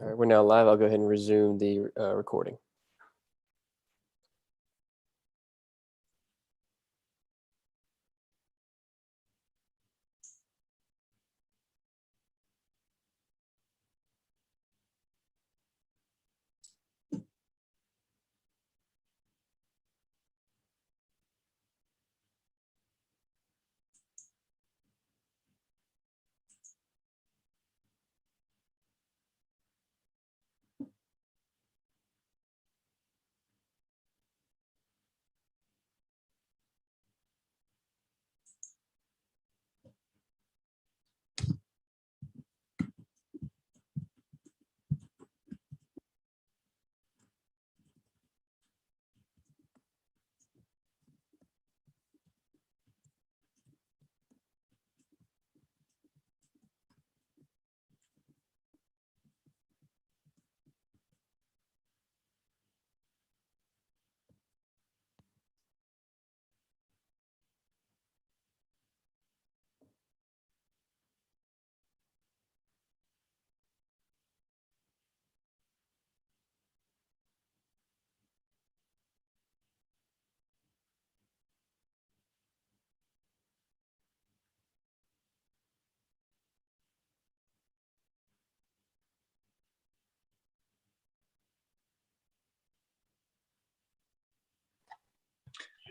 All right, we're now live. I'll go ahead and resume the recording.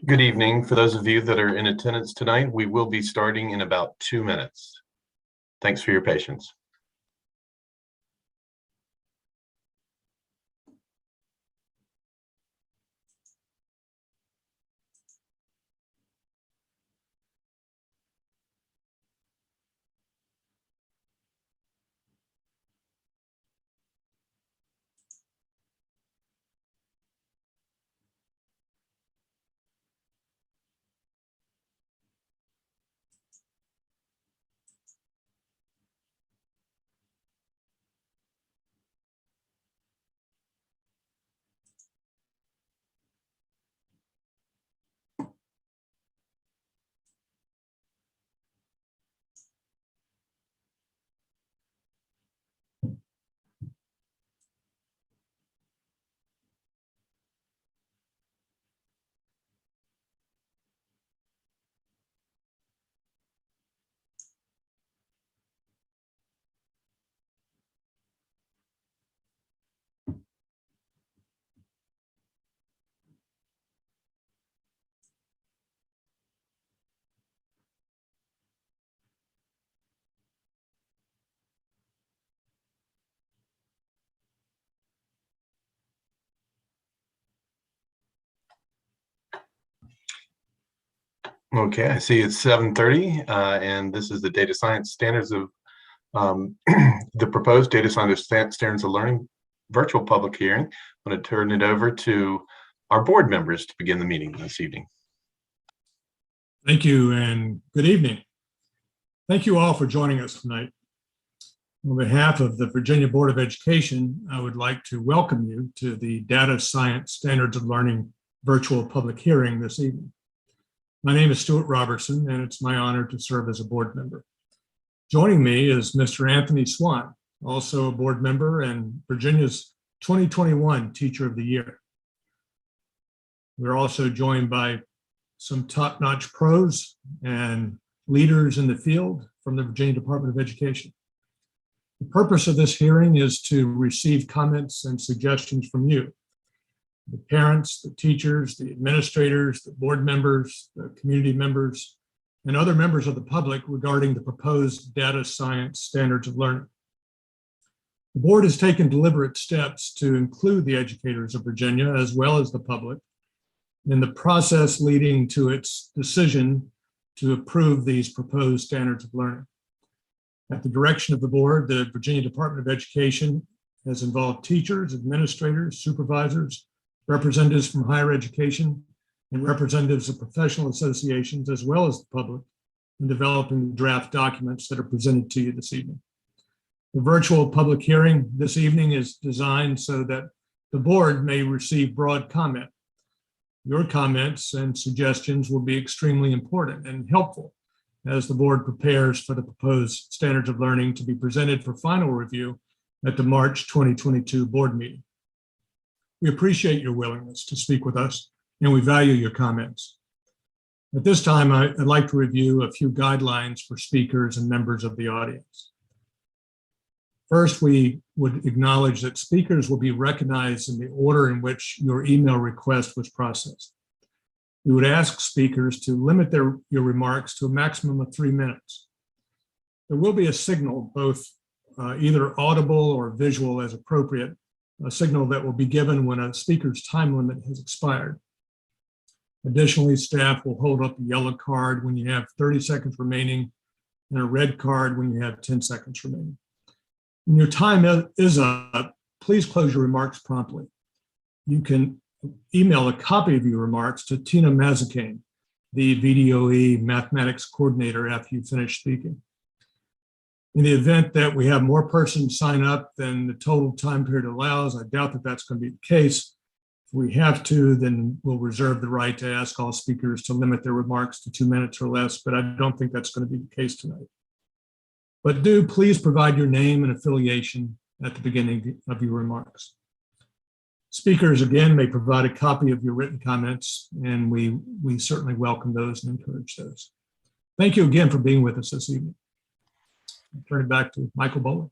Good evening. For those of you that are in attendance tonight, we will be starting in about 2 minutes. Thanks for your patience. Okay, I see it's 7:30, and this is the data science standards of the proposed data science standards of learning virtual public hearing. I'm going to turn it over to our board members to begin the meeting this evening. Thank you and good evening. Thank you all for joining us tonight. On behalf of the Virginia Board of Education, I would like to welcome you to the Data Science Standards of Learning virtual public hearing this evening. My name is Stuart Robertson, and it's my honor to serve as a board member. Joining me is Mr. Anthony Swan, also a board member and Virginia's 2021 Teacher of the Year. We're also joined by some top-notch pros and leaders in the field from the Virginia Department of Education. The purpose of this hearing is to receive comments and suggestions from you, the parents, the teachers, the administrators, the board members, the community members, and other members of the public regarding the proposed data science standards of learning. The board has taken deliberate steps to include the educators of Virginia as well as the public in the process leading to its decision to approve these proposed standards of learning. At the direction of the board, the Virginia Department of Education has involved teachers, administrators, supervisors, representatives from higher education, and representatives of professional associations, as well as the public, in developing the draft documents that are presented to you this evening. The virtual public hearing this evening is designed so that the board may receive broad comment. Your comments and suggestions will be extremely important and helpful as the board prepares for the proposed standards of learning to be presented for final review at the March 2022 board meeting. We appreciate your willingness to speak with us, and we value your comments. At this time, I'd like to review a few guidelines for speakers and members of the audience. First, we would acknowledge that speakers will be recognized in the order in which your email request was processed. We would ask speakers to limit your remarks to a maximum of 3 minutes. There will be a signal, both either audible or visual as appropriate, a signal that will be given when a speaker's time limit has expired. Additionally, staff will hold up a yellow card when you have 30 seconds remaining and a red card when you have 10 seconds remaining. When your time is up, please close your remarks promptly. You can email a copy of your remarks to Tina Mazzacane, the VDOE mathematics coordinator, after you finish speaking. In the event that we have more persons sign up than the total time period allows, I doubt that that's going to be the case. If we have to, then we'll reserve the right to ask all speakers to limit their remarks to 2 minutes or less, but I don't think that's going to be the case tonight. But do please provide your name and affiliation at the beginning of your remarks. Speakers, again, may provide a copy of your written comments, and we certainly welcome those and encourage those. Thank you again for being with us this evening. I'll turn it back to Michael Bolling.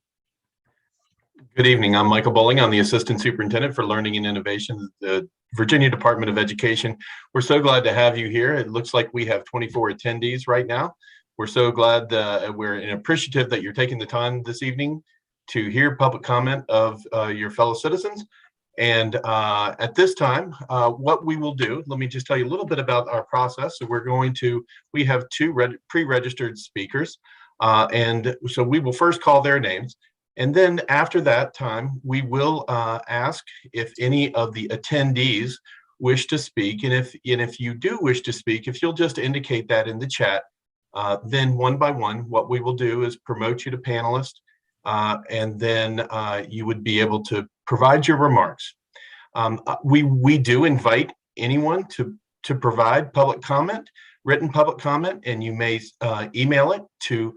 Good evening. I'm Michael Bolling. I'm the Assistant Superintendent for Learning and Innovation at the Virginia Department of Education. We're so glad to have you here. It looks like we have 24 attendees right now. We're so glad we're appreciative that you're taking the time this evening to hear public comment of your fellow citizens. And at this time, what we will do, let me just tell you a little bit about our process. So we have 2 pre-registered speakers. And so we will first call their names. And then after that time, we will ask if any of the attendees wish to speak. And if you do wish to speak, if you'll just indicate that in the chat, then one by one, what we will do is promote you to panelist, and then you would be able to provide your remarks. We do invite anyone to provide public comment, written public comment, and you may email it to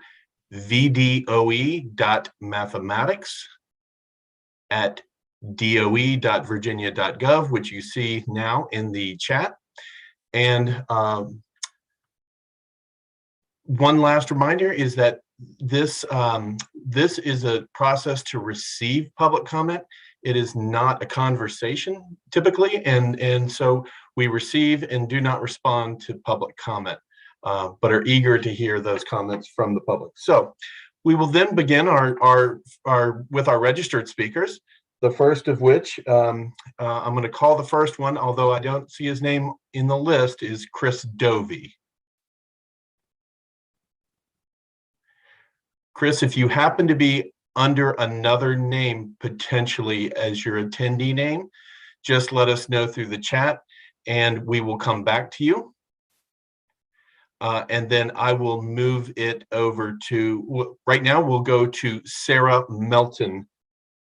vdoe.mathematics@doe.virginia.gov, which you see now in the chat. And one last reminder is that this is a process to receive public comment. It is not a conversation typically, and so we receive and do not respond to public comment, but are eager to hear those comments from the public. So we will then begin with our registered speakers. The first of which, I'm going to call the first one, although I don't see his name in the list, is Chris Dovey. Chris, if you happen to be under another name potentially as your attendee name, just let us know through the chat and we will come back to you. And then I will move it over to, right now we'll go to Sarah Melton,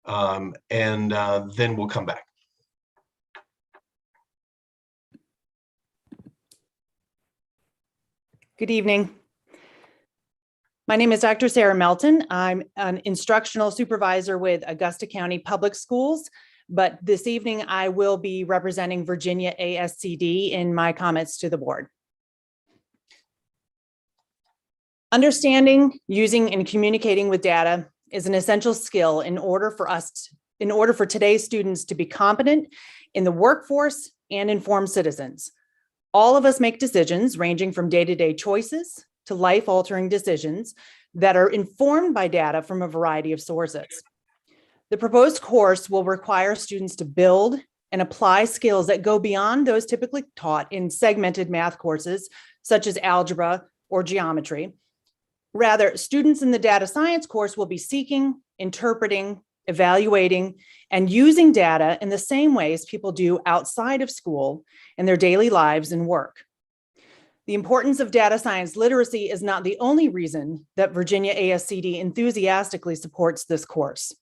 and then we'll come back. Good evening. My name is Dr. Sarah Melton. I'm an instructional supervisor with Augusta County Public Schools, but this evening I will be representing Virginia ASCD in my comments to the board. Understanding, using, and communicating with data is an essential skill in order for today's students to be competent in the workforce and informed citizens. All of us make decisions ranging from day-to-day choices to life-altering decisions that are informed by data from a variety of sources. The proposed course will require students to build and apply skills that go beyond those typically taught in segmented math courses, such as algebra or geometry. Rather, students in the data science course will be seeking, interpreting, evaluating, and using data in the same ways people do outside of school in their daily lives and work. The importance of data science literacy is not the only reason that Virginia ASCD enthusiastically supports this course.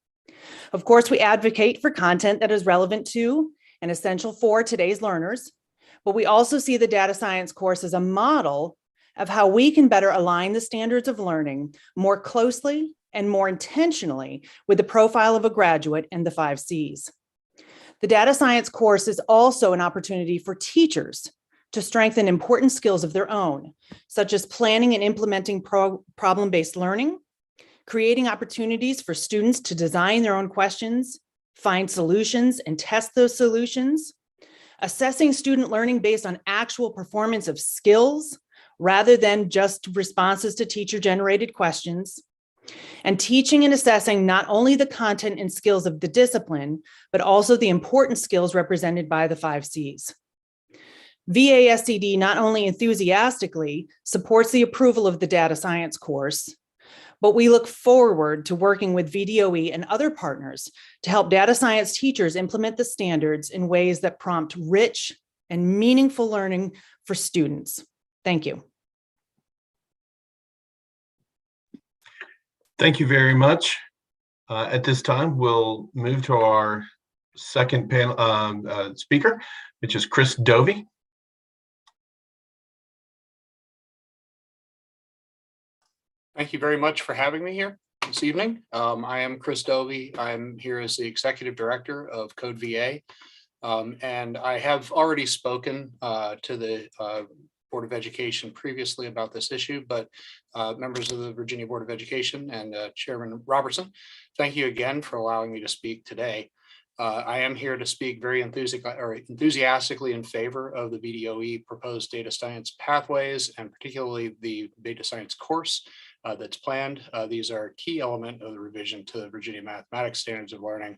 Of course, we advocate for content that is relevant to and essential for today's learners, but we also see the data science course as a model of how we can better align the standards of learning more closely and more intentionally with the profile of a graduate and the 5 C's. The data science course is also an opportunity for teachers to strengthen important skills of their own, such as planning and implementing problem-based learning, creating opportunities for students to design their own questions, find solutions and test those solutions, assessing student learning based on actual performance of skills rather than just responses to teacher-generated questions, and teaching and assessing not only the content and skills of the discipline, but also the important skills represented by the 5 C's. VASCD not only enthusiastically supports the approval of the data science course, but we look forward to working with VDOE and other partners to help data science teachers implement the standards in ways that prompt rich and meaningful learning for students. Thank you. Thank you very much. At this time, we'll move to our second panel speaker, which is Chris Dovey. Thank you very much for having me here this evening. I am Chris Dovey. I'm here as the Executive Director of Code VA. And I have already spoken to the Board of Education previously about this issue, but members of the Virginia Board of Education and Chairman Robertson, thank you again for allowing me to speak today. I am here to speak very enthusiastically in favor of the VDOE proposed data science pathways, and particularly the data science course that's planned. These are a key element of the revision to the Virginia Mathematics Standards of Learning,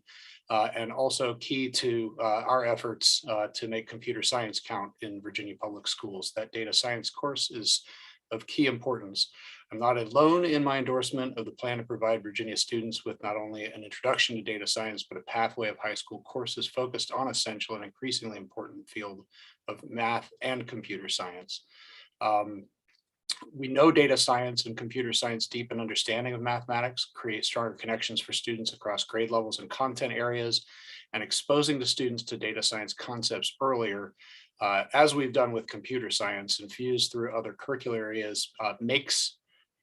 and also key to our efforts to make computer science count in Virginia public schools. That data science course is of key importance. I'm not alone in my endorsement of the plan to provide Virginia students with not only an introduction to data science, but a pathway of high school courses focused on essential and increasingly important field of math and computer science. We know data science and computer science deepen understanding of mathematics, create stronger connections for students across grade levels and content areas, and exposing the students to data science concepts earlier, as we've done with computer science, infused through other curricular areas, makes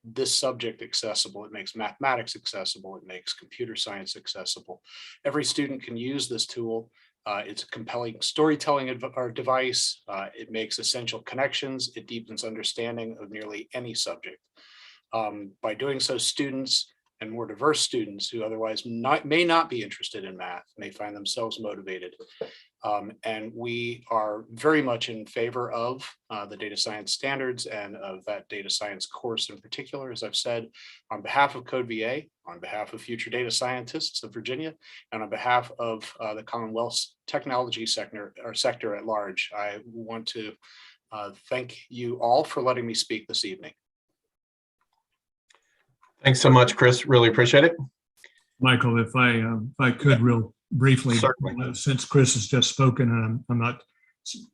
this subject accessible. It makes mathematics accessible. It makes computer science accessible. Every student can use this tool. It's a compelling storytelling device. It makes essential connections. It deepens understanding of nearly any subject. By doing so, students and more diverse students who otherwise may not be interested in math may find themselves motivated. And we are very much in favor of the data science standards and of that data science course in particular. As I've said, on behalf of Code VA, on behalf of future data scientists of Virginia, and on behalf of the Commonwealth's technology sector at large, I want to thank you all for letting me speak this evening. Thanks so much, Chris. Really appreciate it. Michael, if I could real briefly, since Chris has just spoken, and I'm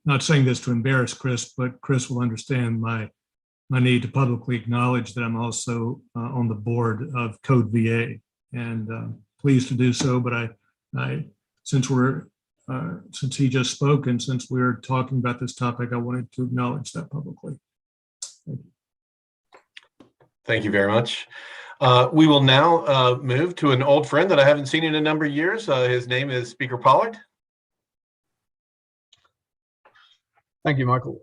not saying this to embarrass Chris, but Chris will understand my need to publicly acknowledge that I'm also on the board of Code VA, and pleased to do so. But since he just spoke, and since we're talking about this topic, I wanted to acknowledge that publicly. Thank you. Thank you very much. We will now move to an old friend that I haven't seen in a number of years. His name is Speaker Pollard. Thank you, Michael.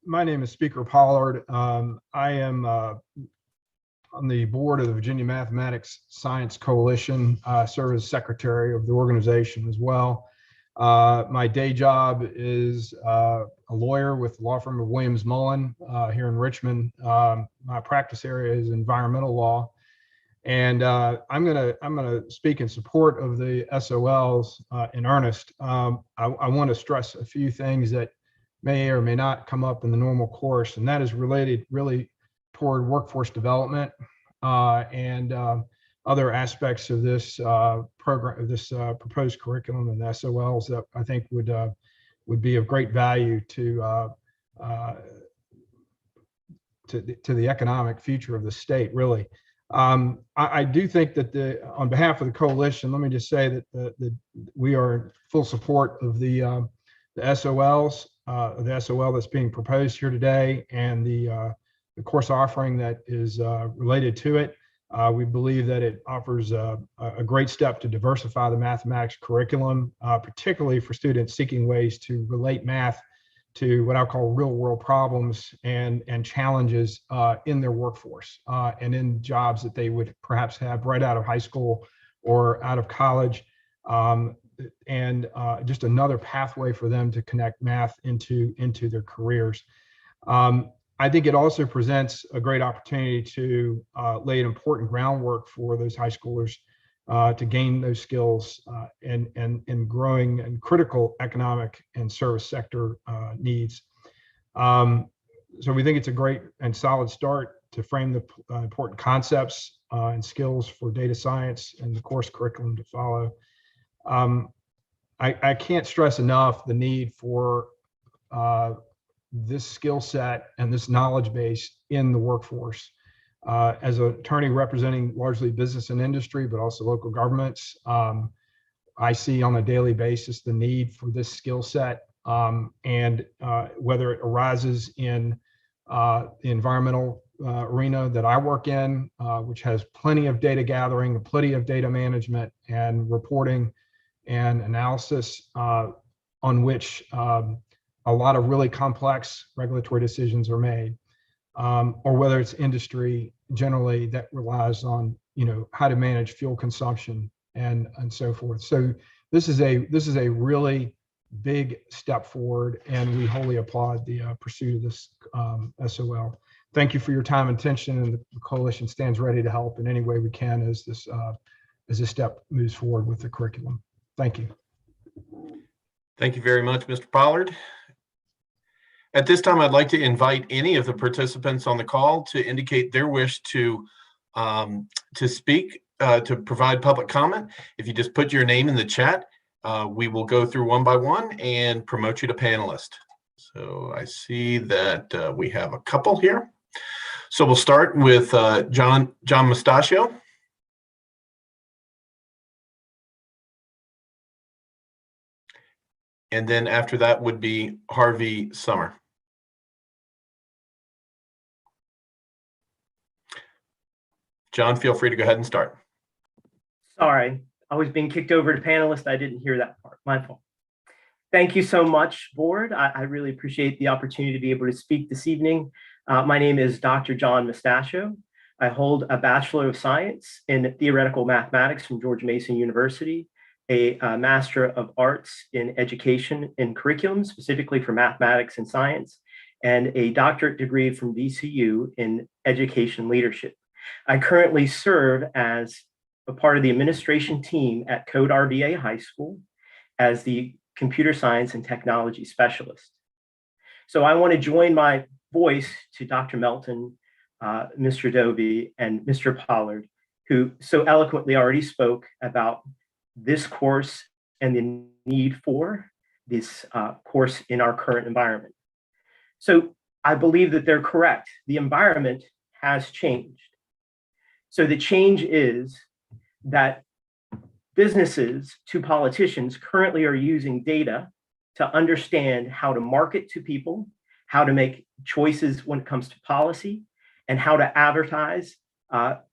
My name is Speaker Pollard. I am on the board of the Virginia Mathematics Science Coalition. I serve as secretary of the organization as well. My day job is a lawyer with the law firm of Williams Mullen here in Richmond. My practice area is environmental law, and I'm gonna speak in support of the SOLs in earnest. I want to stress a few things that may or may not come up in the normal course, and that is related really toward workforce development and other aspects of this program, of this proposed curriculum and SOLs that I think would be of great value to the economic future of the state, really. I do think that on behalf of the coalition, let me just say that we are in full support of the SOLs, the SOL that's being proposed here today, and the course offering that is related to it. We believe that it offers a great step to diversify the mathematics curriculum, particularly for students seeking ways to relate math to what I call real world problems and challenges in their workforce and in jobs that they would perhaps have right out of high school or out of college. And just another pathway for them to connect math into their careers. I think it also presents a great opportunity to lay an important groundwork for those high schoolers to gain those skills in growing and critical economic and service sector needs. So we think it's a great and solid start to frame the important concepts and skills for data science and the course curriculum to follow. I can't stress enough the need for this skill set and this knowledge base in the workforce. As an attorney representing largely business and industry, but also local governments, I see on a daily basis the need for this skill set, and whether it arises in the environmental arena that I work in, which has plenty of data gathering, plenty of data management and reporting and analysis, on which a lot of really complex regulatory decisions are made, or whether it's industry generally that relies on, how to manage fuel consumption and so forth. So this is a really big step forward, and we wholly applaud the pursuit of this SOL. Thank you for your time and attention, and the coalition stands ready to help in any way we can as this step moves forward with the curriculum. Thank you. Thank you very much, Mr. Pollard. At this time, I'd like to invite any of the participants on the call to indicate their wish to speak, to provide public comment. If you just put your name in the chat, we will go through one by one and promote you to panelist. So I see that we have a couple here. So we'll start with John Mustachio. And then after that would be Harvey Summer. John, feel free to go ahead and start. Sorry, I was being kicked over to panelist. I didn't hear that part. My fault. Thank you so much, board. I really appreciate the opportunity to be able to speak this evening. My name is Dr. John Mustachio. I hold a Bachelor of Science in Theoretical Mathematics from George Mason University, a Master of Arts in Education and Curriculum, specifically for mathematics and science, and a doctorate degree from VCU in Education Leadership. I currently serve as a part of the administration team at Code RVA High School as the Computer Science and Technology Specialist. So I want to join my voice to Dr. Melton, Mr. Dovey, and Mr. Pollard, who so eloquently already spoke about this course and the need for this course in our current environment. So I believe that they're correct. The environment has changed. So the change is that businesses to politicians currently are using data to understand how to market to people, how to make choices when it comes to policy, and how to advertise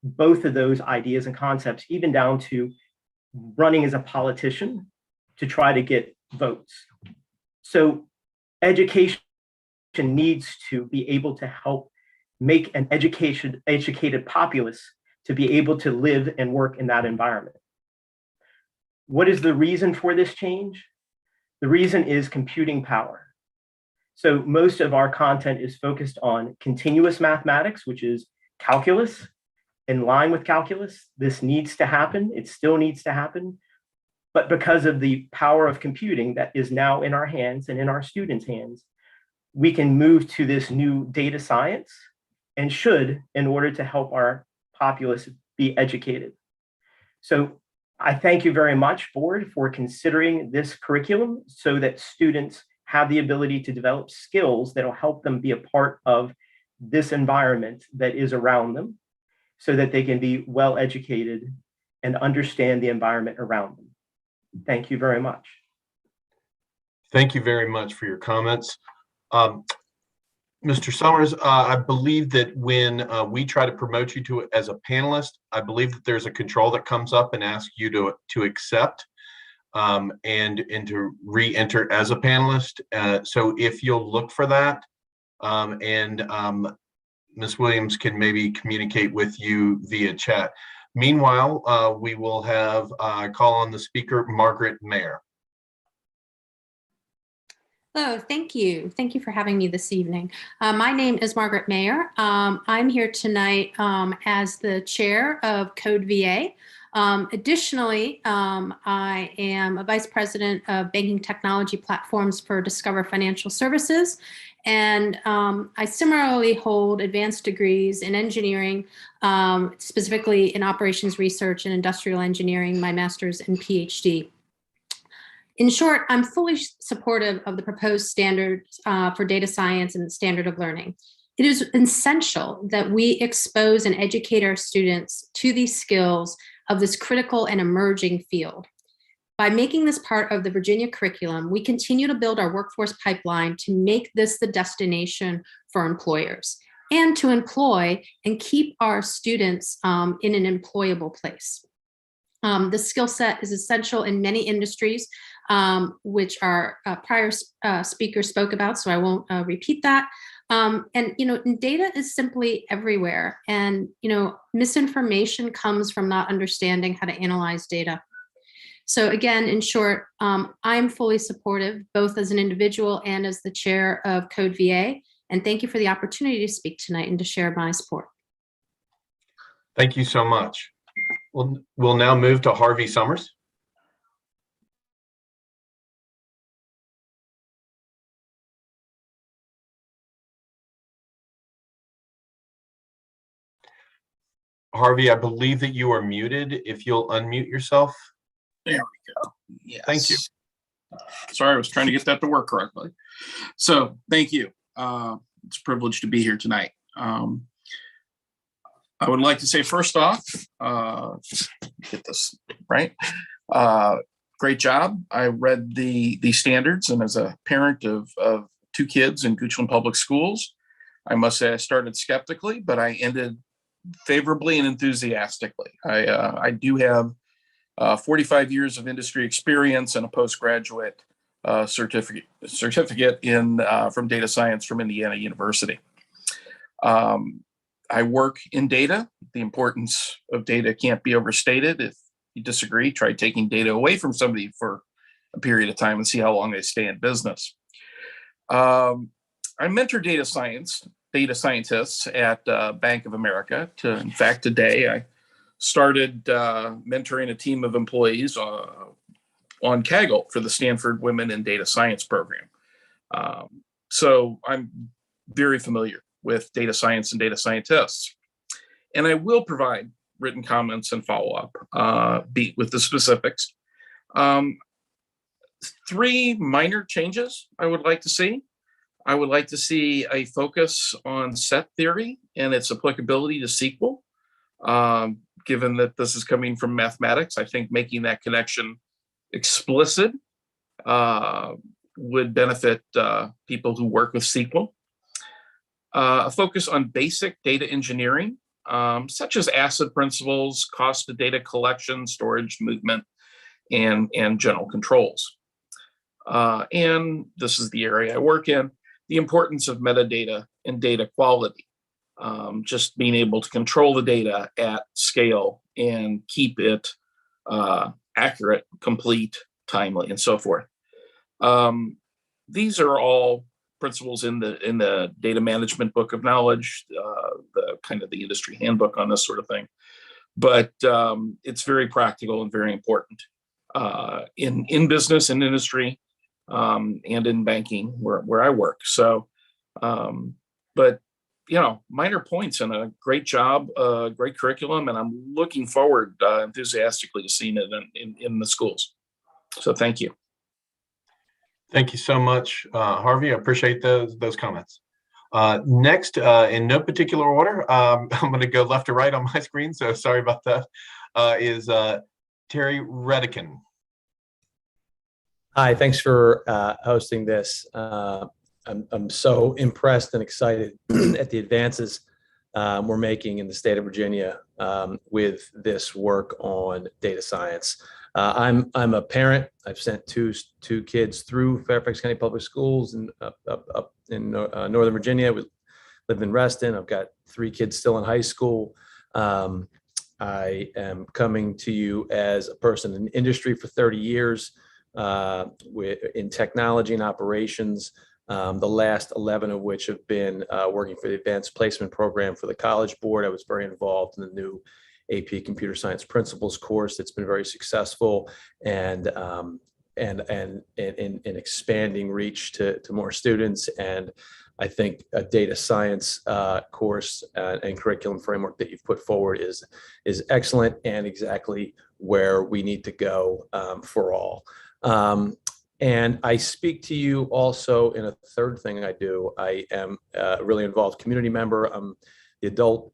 both of those ideas and concepts, even down to running as a politician to try to get votes. So education needs to be able to help make an educated populace to be able to live and work in that environment. What is the reason for this change? The reason is computing power. So most of our content is focused on continuous mathematics, which is calculus. In line with calculus, this needs to happen. It still needs to happen. But because of the power of computing that is now in our hands and in our students' hands, we can move to this new data science and should in order to help our populace be educated. So I thank you very much, board, for considering this curriculum so that students have the ability to develop skills that will help them be a part of this environment that is around them so that they can be well educated and understand the environment around them. Thank you very much. Thank you very much for your comments. Mr. Summers, I believe that when we try to promote you to as a panelist, I believe that there's a control that comes up and asks you to accept and to re-enter as a panelist. So if you'll look for that, and Ms. Williams can maybe communicate with you via chat. Meanwhile, we will have call on the speaker, Margaret Mayer. Hello, thank you. Thank you for having me this evening. My name is Margaret Mayer. I'm here tonight as the chair of Code VA. Additionally, I am a vice president of banking technology platforms for Discover Financial Services. And I similarly hold advanced degrees in engineering, specifically in operations research and industrial engineering, my master's and PhD. In short, I'm fully supportive of the proposed standards for data science and the standard of learning. It is essential that we expose and educate our students to these skills of this critical and emerging field. By making this part of the Virginia curriculum, we continue to build our workforce pipeline to make this the destination for employers and to employ and keep our students in an employable place. The skill set is essential in many industries, which our prior speaker spoke about, so I won't repeat that. And, data is simply everywhere. And, misinformation comes from not understanding how to analyze data. So again, in short, I'm fully supportive, both as an individual and as the chair of Code VA. And thank you for the opportunity to speak tonight and to share my support. Thank you so much. We'll now move to Harvey Summers. Harvey, I believe that you are muted. If you'll unmute yourself. There we go. Yes. Thank you. Sorry, I was trying to get that to work correctly. So thank you. It's a privilege to be here tonight. I would like to say first off, get this right. Great job. I read the standards, and as a parent of 2 kids in Goochland Public Schools, I must say I started skeptically, but I ended favorably and enthusiastically. I do have 45 years of industry experience and a postgraduate certificate in from data science from Indiana University. I work in data. The importance of data can't be overstated. If you disagree, try taking data away from somebody for a period of time and see how long they stay in business. I mentor data scientists at Bank of America. In fact, today I started mentoring a team of employees on Kaggle for the Stanford Women in Data Science program. So I'm very familiar with data science and data scientists. And I will provide written comments and follow-up with the specifics. 3 minor changes I would like to see. I would like to see a focus on set theory and its applicability to SQL. Given that this is coming from mathematics, I think making that connection explicit would benefit people who work with SQL. A focus on basic data engineering, such as ACID principles, cost of data collection, storage, movement, and general controls. And this is the area I work in, the importance of metadata and data quality. Just being able to control the data at scale and keep it accurate, complete, timely, and so forth. These are all principles in the data management book of knowledge, the kind of the industry handbook on this sort of thing. But it's very practical and very important in business and industry and in banking where I work. So, but minor points and a great job, great curriculum, and I'm looking forward enthusiastically to seeing it in the schools. So thank you. Thank you so much, Harvey. I appreciate those comments. Next, in no particular order, I'm going to go left to right on my screen, so sorry about that, is Terry Redeken. Hi, thanks for hosting this. I'm so impressed and excited at the advances we're making in the state of Virginia with this work on data science. I'm a parent. I've sent two kids through Fairfax County Public Schools and up in Northern Virginia. We live in Reston. I've got 3 kids still in high school. I am coming to you as a person in industry for 30 years in technology and operations. The last 11 of which have been working for the Advanced Placement Program for the College Board. I was very involved in the new AP Computer Science Principles course that's been very successful and in expanding reach to more students. And I think a data science course and curriculum framework that you've put forward is excellent and exactly where we need to go for all. And I speak to you also in a third thing I do. I am a really involved community member. I'm the adult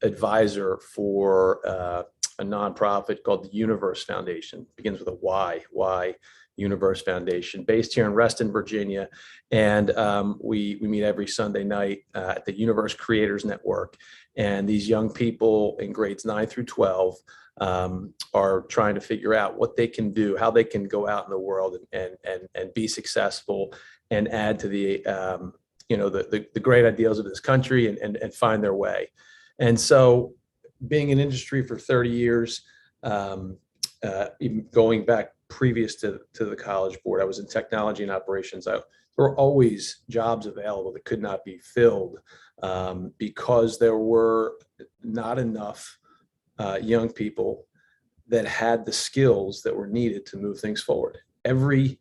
advisor for a nonprofit called the Universe Foundation. It begins with a Y Universe Foundation, based here in Reston, Virginia. And we meet every Sunday night at the Universe Creators Network. And these young people in grades 9 through 12 are trying to figure out what they can do, how they can go out in the world and be successful and add to the the great ideals of this country and find their way. And so, being in industry for 30 years, even going back previous to the College Board, I was in technology and operations. There were always jobs available that could not be filled because there were not enough young people that had the skills that were needed to move things forward. Every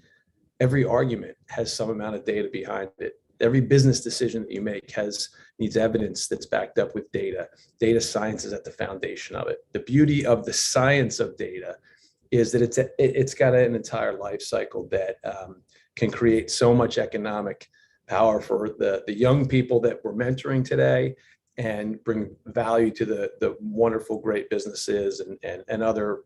argument has some amount of data behind it. Every business decision that you make needs evidence that's backed up with data. Data science is at the foundation of it. The beauty of the science of data is that it's got an entire life cycle that can create so much economic power for the young people that we're mentoring today, and bring value to the wonderful, great businesses and other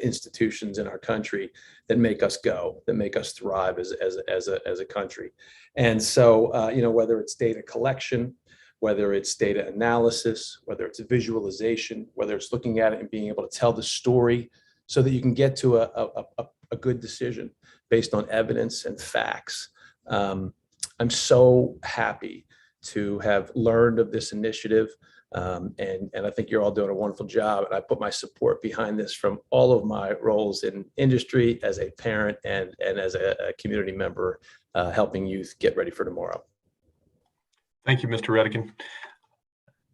institutions in our country that make us go, that make us thrive as a country. And so, whether it's data collection, whether it's data analysis, whether it's visualization, whether it's looking at it and being able to tell the story so that you can get to a good decision based on evidence and facts. I'm so happy to have learned of this initiative. And I think you're all doing a wonderful job. And I put my support behind this from all of my roles in industry, as a parent and as a community member, helping youth get ready for tomorrow. Thank you, Mr. Redeken.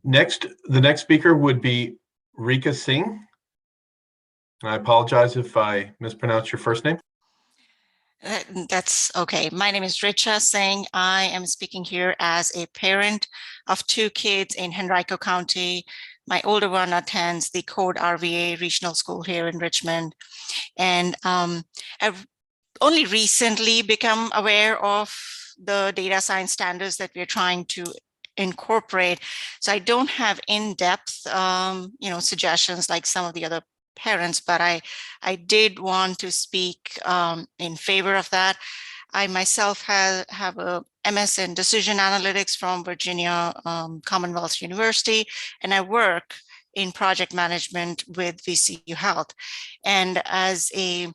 The next speaker would be Rika Singh. I apologize if I mispronounce your first name. That's okay. My name is Rika Singh. I am speaking here as a parent of 2 kids in Henrico County. My older one attends the Code RVA Regional School here in Richmond. And I've only recently become aware of the data science standards that we're trying to incorporate. So I don't have in-depth, suggestions like some of the other parents, but I did want to speak in favor of that. I myself have a MS in Decision Analytics from Virginia Commonwealth University, and I work in project management with VCU Health. And as a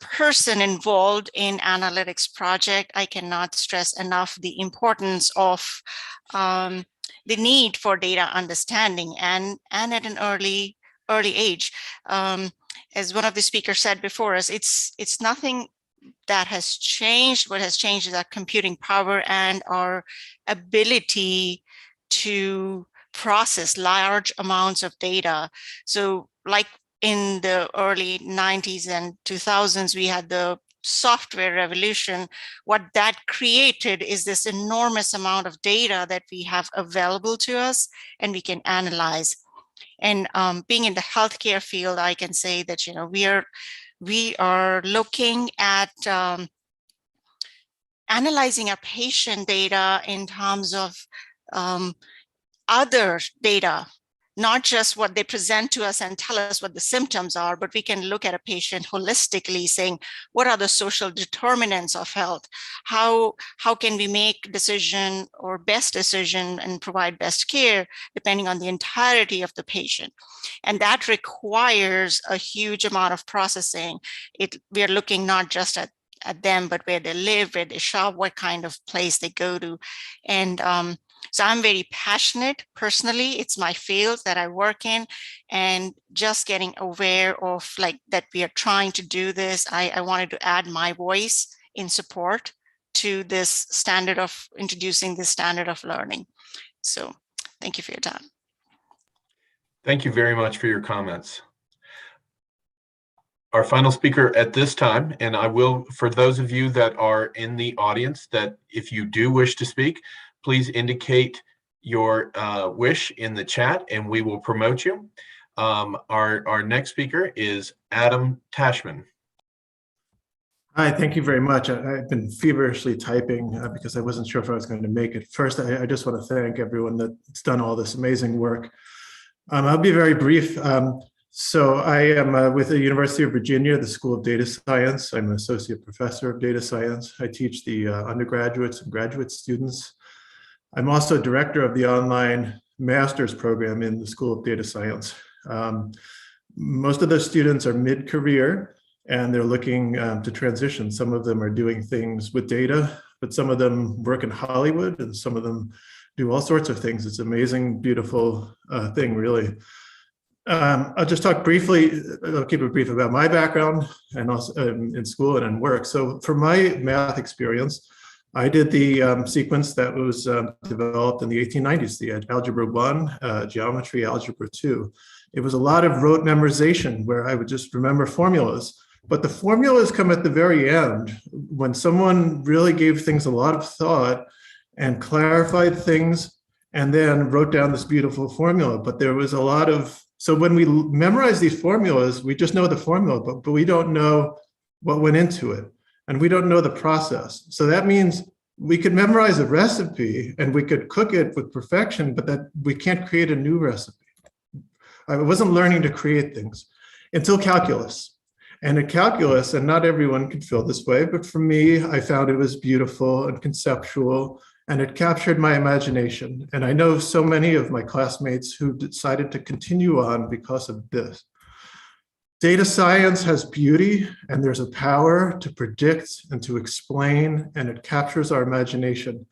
person involved in analytics project, I cannot stress enough the importance of the need for data understanding and at an early age. As one of the speakers said before us, it's nothing that has changed. What has changed is our computing power and our ability to process large amounts of data. So like in the early 90s and 2000s, we had the software revolution. What that created is this enormous amount of data that we have available to us and we can analyze. And being in the healthcare field, I can say that, we are looking at analyzing our patient data in terms of other data not just what they present to us and tell us what the symptoms are, but we can look at a patient holistically, saying, what are the social determinants of health? How can we make decision or best decision and provide best care depending on the entirety of the patient? And that requires a huge amount of processing. We are looking not just at them, but where they live, where they shop, what kind of place they go to. And so I'm very passionate personally. It's my field that I work in, and just getting aware of like that we are trying to do this. I wanted to add my voice in support to this standard of introducing this standard of learning. So thank you for your time. Thank you very much for your comments. Our final speaker at this time, and I will, for those of you that are in the audience, that if you do wish to speak, please indicate your wish in the chat and we will promote you. Our next speaker is Adam Tashman. Hi, thank you very much. I've been feverishly typing because I wasn't sure if I was going to make it. First, I just want to thank everyone that's done all this amazing work. I'll be very brief. So I am with the University of Virginia, the School of Data Science. I'm an associate professor of data science. I teach the undergraduates and graduate students. I'm also director of the online master's program in the School of Data Science. Most of the students are mid-career and they're looking to transition. Some of them are doing things with data, but some of them work in Hollywood and some of them do all sorts of things. It's an amazing, beautiful thing, really. I'll just talk briefly, I'll keep it brief about my background and also in school and in work. So for my math experience, I did the sequence that was developed in the 1890s, the Algebra 1, Geometry, Algebra 2. It was a lot of rote memorization where I would just remember formulas, but the formulas come at the very end when someone really gave things a lot of thought and clarified things and then wrote down this beautiful formula. But there was a lot of, so when we memorize these formulas, we just know the formula, but we don't know what went into it. And we don't know the process. So that means we could memorize a recipe and we could cook it with perfection, but that we can't create a new recipe. I wasn't learning to create things until calculus. And in calculus, and not everyone can feel this way, but for me, I found it was beautiful and conceptual, and it captured my imagination. And I know so many of my classmates who decided to continue on because of this. Data science has beauty, and there's a power to predict and to explain, and it captures our imagination.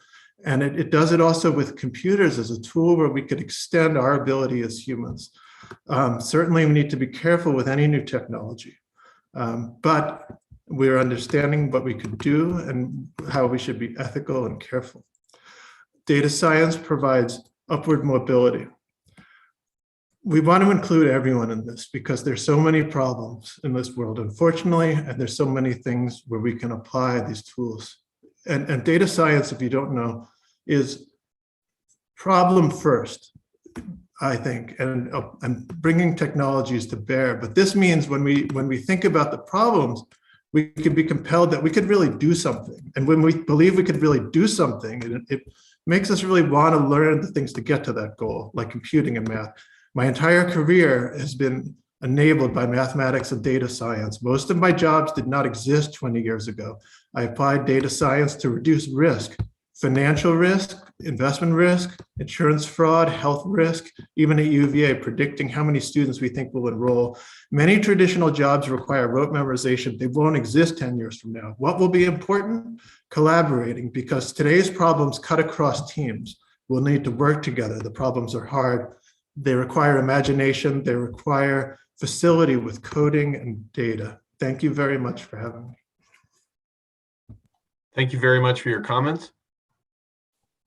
And it does it also with computers as a tool where we could extend our ability as humans. Certainly, we need to be careful with any new technology, but we're understanding what we could do and how we should be ethical and careful. Data science provides upward mobility. We want to include everyone in this because there's so many problems in this world, unfortunately, and there's so many things where we can apply these tools. And data science, if you don't know, is problem first, I think, and bringing technologies to bear. But this means when we think about the problems, we could be compelled that we could really do something. And when we believe we could really do something, it makes us really want to learn the things to get to that goal, like computing and math. My entire career has been enabled by mathematics and data science. Most of my jobs did not exist 20 years ago. I applied data science to reduce risk, financial risk, investment risk, insurance fraud, health risk, even at UVA, predicting how many students we think will enroll. Many traditional jobs require rote memorization. They won't exist 10 years from now. What will be important? Collaborating, because today's problems cut across teams. We'll need to work together. The problems are hard. They require imagination. They require facility with coding and data. Thank you very much for having me. Thank you very much for your comments.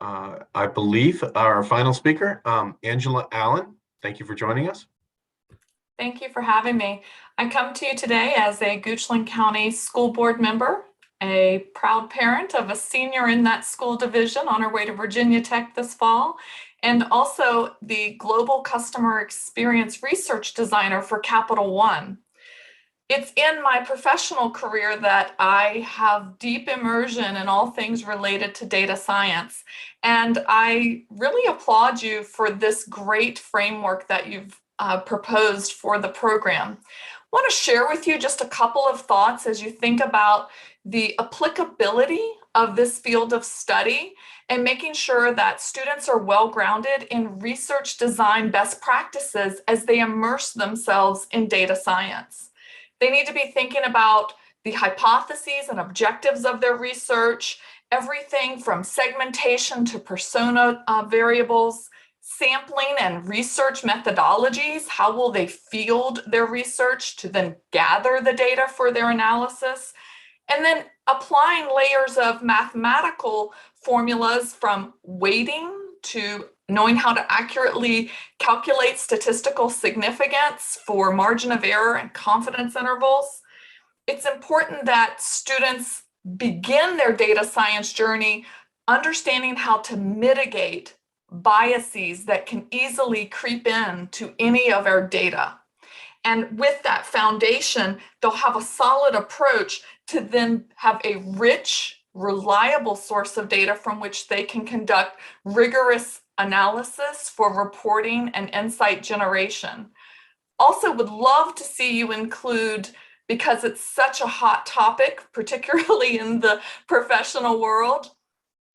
I believe our final speaker, Angela Allen. Thank you for joining us. Thank you for having me. I come to you today as a Goochland County School Board member, a proud parent of a senior in that school division on her way to Virginia Tech this fall, and also the Global Customer Experience Research Designer for Capital One. It's in my professional career that I have deep immersion in all things related to data science. And I really applaud you for this great framework that you've proposed for the program. I want to share with you just a couple of thoughts as you think about the applicability of this field of study and making sure that students are well grounded in research design best practices as they immerse themselves in data science. They need to be thinking about the hypotheses and objectives of their research, everything from segmentation to persona variables, sampling and research methodologies. How will they field their research to then gather the data for their analysis? And then applying layers of mathematical formulas from weighting to knowing how to accurately calculate statistical significance for margin of error and confidence intervals. It's important that students begin their data science journey understanding how to mitigate biases that can easily creep in to any of our data. And with that foundation, they'll have a solid approach to then have a rich, reliable source of data from which they can conduct rigorous analysis for reporting and insight generation. Also would love to see you include, because it's such a hot topic, particularly in the professional world,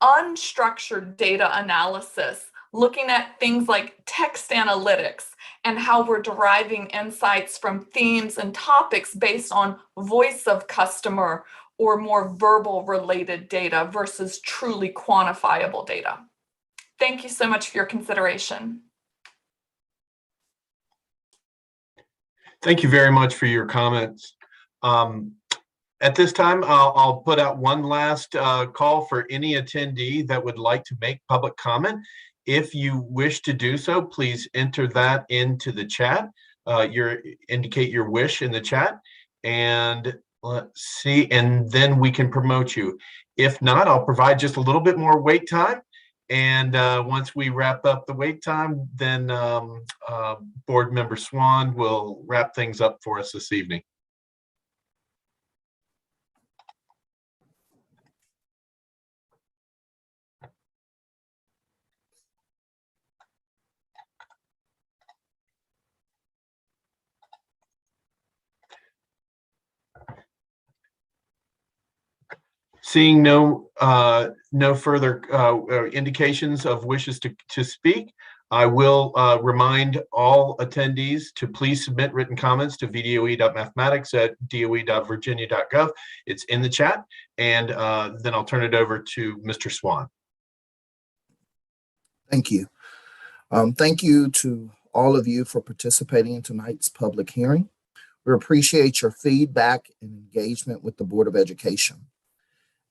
unstructured data analysis, looking at things like text analytics and how we're deriving insights from themes and topics based on voice of customer or more verbal related data versus truly quantifiable data. Thank you so much for your consideration. Thank you very much for your comments. At this time, I'll put out one last call for any attendee that would like to make public comment. If you wish to do so, please enter that into the chat. Indicate your wish in the chat, and let's see, and then we can promote you. If not, I'll provide just a little bit more wait time. And once we wrap up the wait time, then Board Member Swan will wrap things up for us this evening. Seeing no further indications of wishes to speak, I will remind all attendees to please submit written comments to vdoe.mathematics@doe.virginia.gov. It's in the chat, and then I'll turn it over to Mr. Swan. Thank you. Thank you to all of you for participating in tonight's public hearing. We appreciate your feedback and engagement with the Board of Education.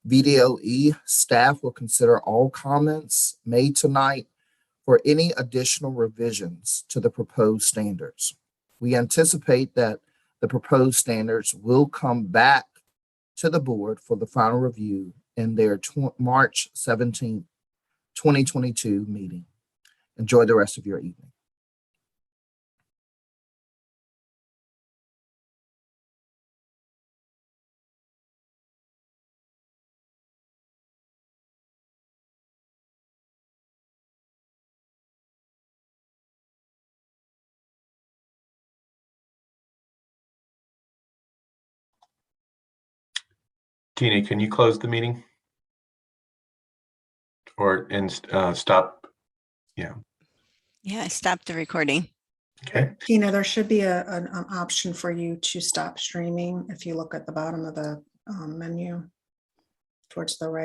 VDOE staff will consider all comments made tonight for any additional revisions to the proposed standards. We anticipate that the proposed standards will come back to the board for the final review in their March 17th, 2022 meeting. Enjoy the rest of your evening. Tina, can you close the meeting? And stop? Yeah. Yeah, I stopped the recording. Okay. Tina, there should be an option for you to stop streaming if you look at the bottom of the menu towards the right.